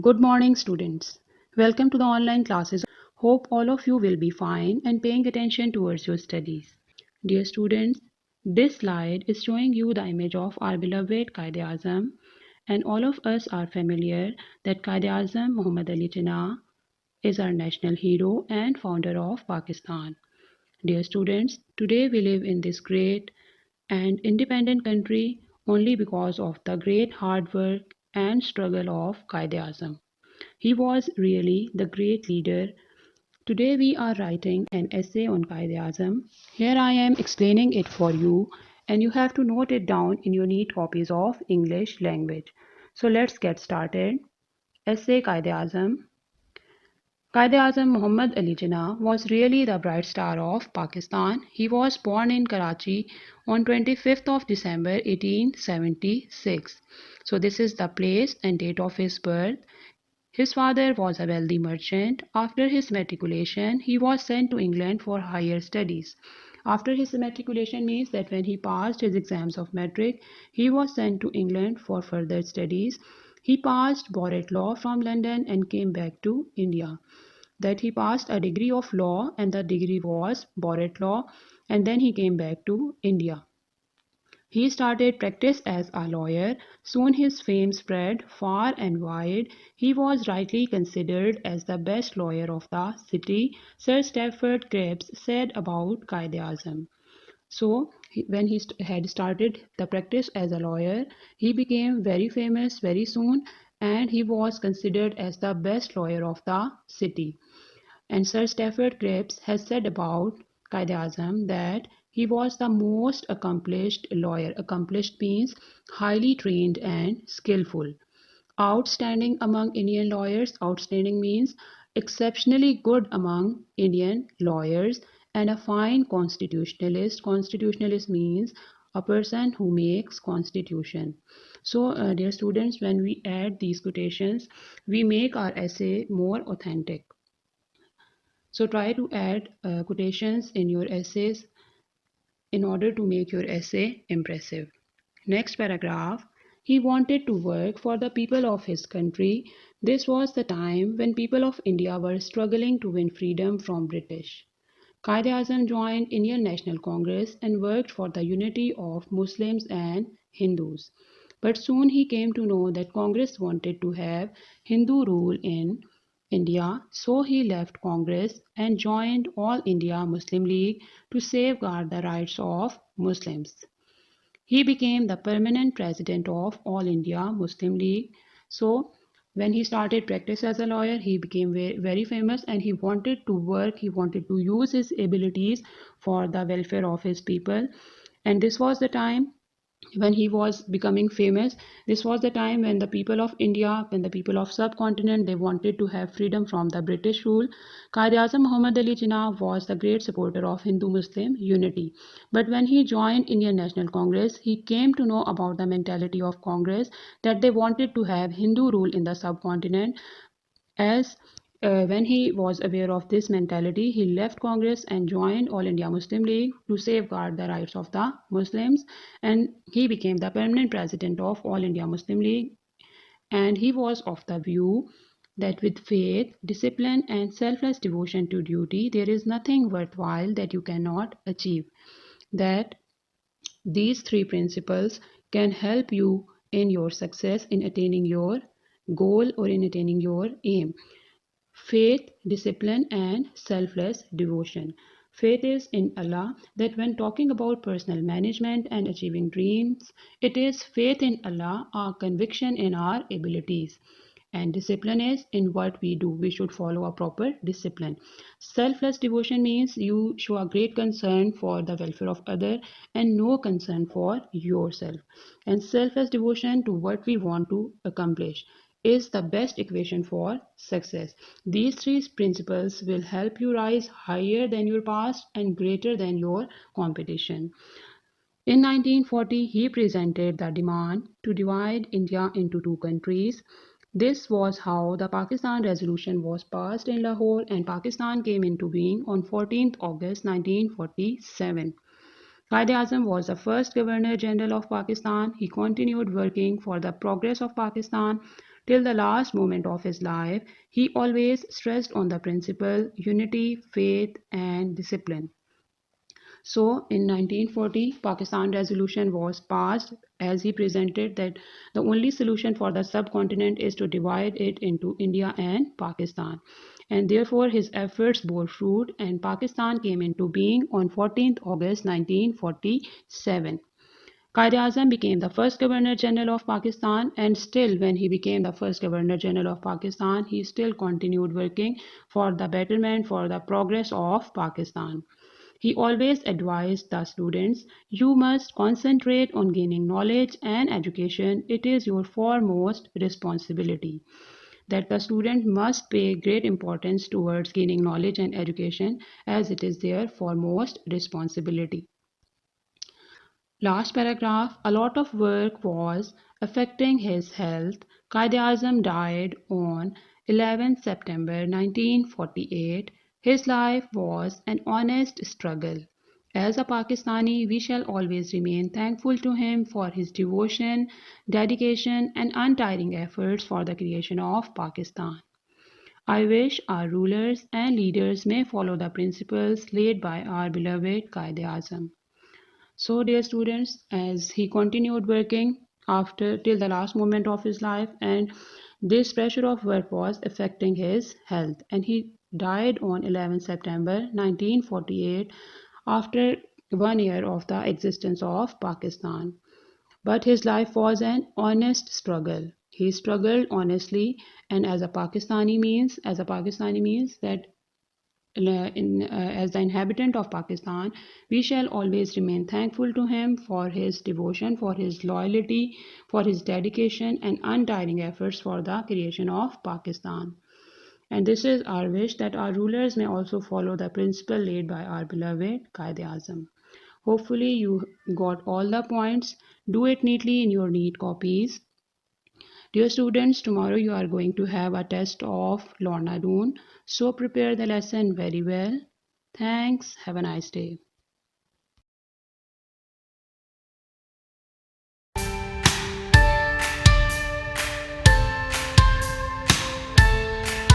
Good morning, students. Welcome to the online classes. Hope all of you will be fine and paying attention towards your studies. Dear students, this slide is showing you the image of our beloved Quaid-e-Azam, and all of us are familiar that Quaid-e-Azam Muhammad Ali Jinnah is our national hero and founder of Pakistan. Dear students, today we live in this great and independent country only because of the great hard work and struggle of Quaid-e-Azam. He was really the great leader. Today we are writing an essay on Quaid-e-Azam. Here I am explaining it for you, and you have to note it down in your neat copies of English language. So let's get started. Essay Quaid-e-Azam. Quaid-e-Azam Muhammad Ali Jinnah was really the bright star of Pakistan. He was born in Karachi on 25th of December 1876. So this is the place and date of his birth. His father was a wealthy merchant. After his matriculation, he was sent to England for higher studies. After his matriculation means that when he passed his exams of matric, he was sent to England for further studies. He passed Boret Law from London and came back to India. That he passed a degree of law, and the degree was Boret Law, and then he came back to India. He started practice as a lawyer. Soon his fame spread far and wide. He was rightly considered as the best lawyer of the city, Sir Stafford Cripps said about Quaid-e-Azam. So, when he had started the practice as a lawyer, he became very famous very soon, and he was considered as the best lawyer of the city. And Sir Stafford Cripps has said about Quaid-e-Azam that he was the most accomplished lawyer. Accomplished means highly trained and skillful. Outstanding among Indian lawyers. Outstanding means exceptionally good among Indian lawyers. And a fine constitutionalist. Constitutionalist means a person who makes constitution. So, dear students, when we add these quotations, we make our essay more authentic. So try to add quotations in your essays in order to make your essay impressive. Next paragraph. He wanted to work for the people of his country. This was the time when people of India were struggling to win freedom from British. Quaid-e-Azam joined Indian National Congress and worked for the unity of Muslims and Hindus. But soon he came to know that Congress wanted to have Hindu rule in India, so he left Congress and joined All India Muslim League to safeguard the rights of Muslims. He became the permanent president of All India Muslim League. So, when he started practice as a lawyer, he became very famous, and he wanted to work, he wanted to use his abilities for the welfare of his people. And this was the time when he was becoming famous. This was the time when the people of India, when the people of subcontinent, they wanted to have freedom from the British rule. Quaid-e-Azam Muhammad Ali Jinnah was the great supporter of Hindu-Muslim unity. But when he joined Indian National Congress, he came to know about the mentality of Congress, that they wanted to have Hindu rule in the subcontinent. As when he was aware of this mentality, he left Congress and joined All India Muslim League to safeguard the rights of the Muslims, and he became the permanent president of All India Muslim League. And he was of the view that with faith, discipline, and selfless devotion to duty, there is nothing worthwhile that you cannot achieve. That these three principles can help you in your success in attaining your goal or in attaining your aim. Faith, discipline, and selfless devotion. Faith is in Allah, that when talking about personal management and achieving dreams, it is faith in Allah, our conviction in our abilities. And discipline is in what we do. We should follow a proper discipline. Selfless devotion means you show a great concern for the welfare of other and no concern for yourself. And selfless devotion to what we want to accomplish is the best equation for success. These three principles will help you rise higher than your past and greater than your competition. In 1940, he presented the demand to divide India into two countries. This was how the Pakistan Resolution was passed in Lahore, and Pakistan came into being on 14th August 1947. Quaid-e-Azam was the first Governor General of Pakistan. He continued working for the progress of Pakistan Till the last moment of his life, he always stressed on the principle, unity, faith, and discipline. So in 1940, Pakistan resolution was passed as he presented that the only solution for the subcontinent is to divide it into India and Pakistan. And therefore his efforts bore fruit and Pakistan came into being on 14th August 1947. Quaid-e-Azam became the first Governor General of Pakistan, and still, when he became the first Governor General of Pakistan, he still continued working for the betterment, for the progress of Pakistan. He always advised the students, you must concentrate on gaining knowledge and education. It is your foremost responsibility. That the student must pay great importance towards gaining knowledge and education as it is their foremost responsibility. Last paragraph, a lot of work was affecting his health. Quaid-e-Azam died on 11 September 1948. His life was an honest struggle. As a Pakistani, we shall always remain thankful to him for his devotion, dedication, and untiring efforts for the creation of Pakistan. I wish our rulers and leaders may follow the principles laid by our beloved Quaid-e-Azam. So, dear students, as he continued working after till the last moment of his life, and this pressure of work was affecting his health, and he died on 11 September 1948 after 1 year of the existence of Pakistan. But his life was an honest struggle. He struggled honestly, and as a Pakistani means that as the inhabitant of Pakistan, we shall always remain thankful to him for his devotion, for his loyalty, for his dedication and untiring efforts for the creation of Pakistan. And this is our wish that our rulers may also follow the principle laid by our beloved Quaid-e-Azam. Hopefully you got all the points. Do it neatly in your neat copies. Dear students, tomorrow you are going to have a test of Lorna Doone, so prepare the lesson very well. Thanks. Have a nice day.